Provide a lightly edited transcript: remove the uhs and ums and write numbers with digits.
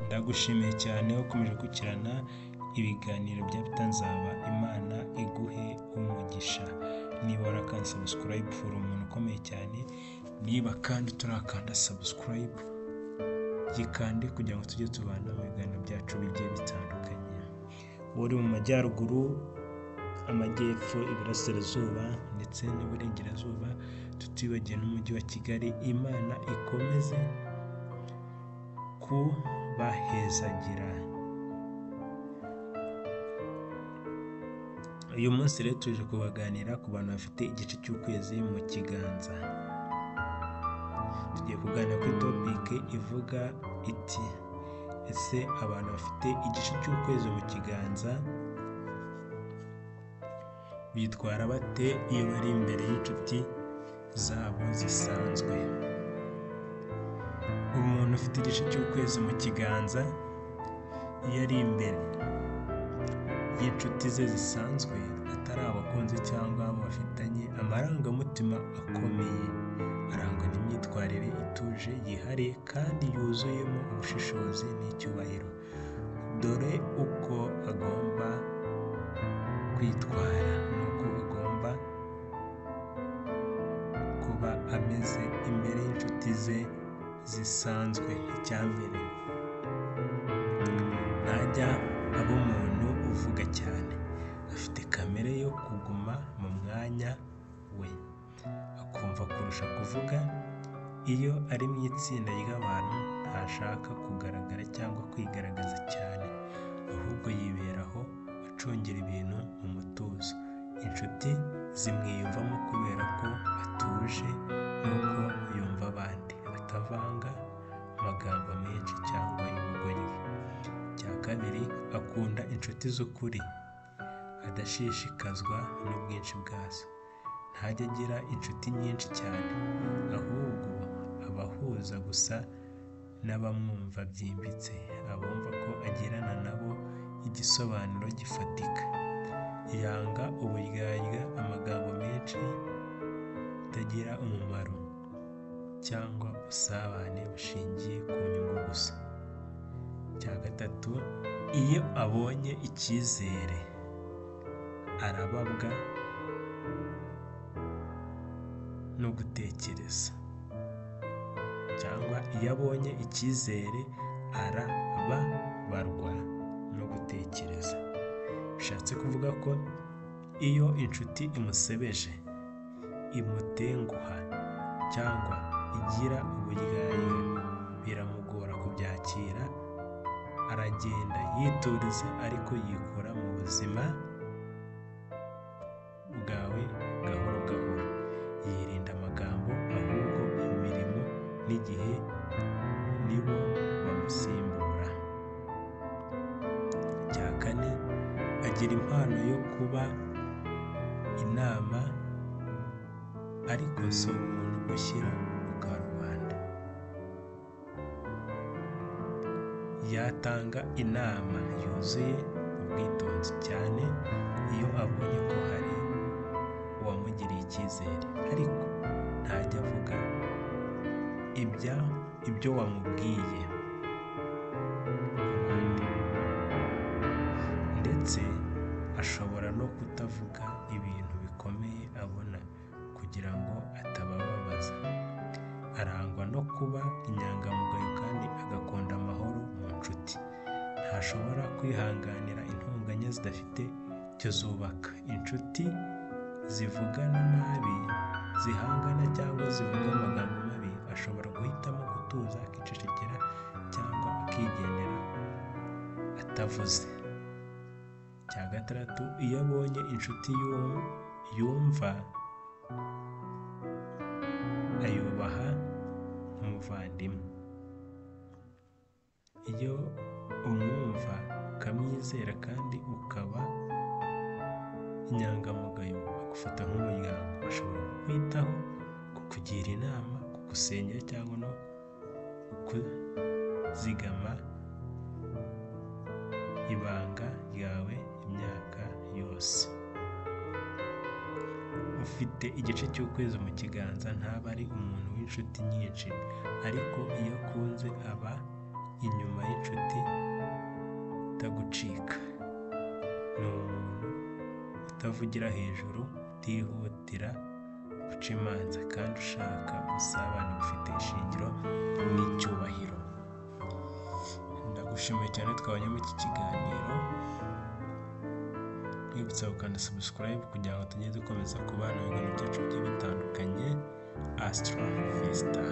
Ndagushimiye cyane ukomeje gukurikirana ibiganiro bya Bitanzaba. Imana iguhe umugisha. Niba warakanze subscribe uri umuntu ukomeye cyane, niba kandi utarakanda subscribe yikande kugira ngo tujye tubana mu biganiro byacu bigiye bitandukanye. Uri mu majyaruguru, amajyepfo, iburasirazuba ndetse n'iburengerazuba, tutibagiwe n'umujyi wa Kigali, Imana ikomeze kubahezagira. Uyu munsi rero tuje kubaganira ku bantu bafite igice cy'ukwezi mu kiganza. Tugiye kuganira kuri topike ivuga iti: ese abantu bafite igice cy'ukwezi mu kiganza bitwara bate iyo bari imbere y'inshuti zabo zisanzwe? Umuntu ufite igice cy'ukwezi mu kiganza iyo ari imbere y'inshuti ze zisanzwe, atari abakunzi cyangwa abo bafitanye amarangamutima akomeye, arangwa n'imyitwarire ituje, yihariye kandi yuzuyemo ubushishozi n'icyubahiro. Dore uko agomba kwitwara n'uko agomba kuba ameze imbere y'inshuti ze zisanzwe. Icya mbere, ntajya aba umuntu uvuga cyane, afite kamere yo kuguma mu mwanya we, akumva kurusha kuvuga. Iyo ari mu itsinda ry'abantu ntashaka kugaragara cyangwa kwigaragaza cyane, ahubwo yiberaho acungira ibintu mu mutuzo. Inshuti zimwiyumvamo kubera ko atuje n'uko yumva abandi, atavanga amagambo menshi cyangwa y'ubugoryi. Icya kabiri, akunda inshuti z'ukuri, adashishikazwa n'ubwinshi bwazo. Ntajya agira inshuti nyinshi cyane, ahubwo abahuza gusa n'abamwumva byimbitse, abumva ko agirana nabo igisobanuro gifatika. Yanga uburyarya, amagambo menshi atagira umumaro, cyangwa ubusabane bushingiye ku nyungu gusa. Icya gatatu, iyo abonye icyizere arababwa no gutekereza, cyangwa iyo abonye icyizere arababarwa no gutekereza. Bishatse kuvuga ko iyo inshuti imusebeje, imutenguha cyangwa igira uburyarya, biramugora kubyakira. Aragenda yituriza, ariko yikura mu buzima bwawe gahoro gahoro. Yirinda amagambo, ahubwo imirimo n'igihe nibo bamusimbura. Icya kane, agira impano yo kuba inama, ariko si umuntu ushyira ku karubanda. Yatanga inama yuzuye ubwitonzi cyane iyo abonye ko hari uwamugiriye icyizere, ariko ntajya avuga ibyo wamubwiye abandi, ndetse ashobora no kutavuga ibintu bikomeye abona kugira ngo atabababaza. Arangwa no kuba inyangamugayo kandi agakunda amahoro mu nshuti. Ntashobora kwihanganira intonganya zidafite icyo zubaka. Inshuti zivugana nabi, zihangana cyangwa zivuga amagambo mabi, ashobora guhitamo gutuza, akicecekera cyangwa akigendera atavuze. Icya gatandatu, iyo abonye inshuti yumva, ayubaha nk'umuvandimwe. Iyo umwumva, ukamwizera kandi ukaba inyangamugayo, agufata nk'umuryango. Ashobora kukwitaho, kukugira inama, kugusengera cyangwa no kukuzigama ibanga ryawe imyaka yose. Ufite igice cy'ukwezi mu kiganza ntaba ari umuntu w'inshuti nyinshi, ariko iyo akunze aba inyuma y'inshuti utagucika, ni umuntu utavugira hejuru, utihutira guca imanza kandi ushaka ubusabane bufite ishingiro n'icyubahiro. Ndagushimiye cyane twabanye muri iki kiganiro, twibutsa gukanda subscribe kugira ngo tujye dukomeza kubana ibintu byacu bigiye bitandukanye. Astra Vista.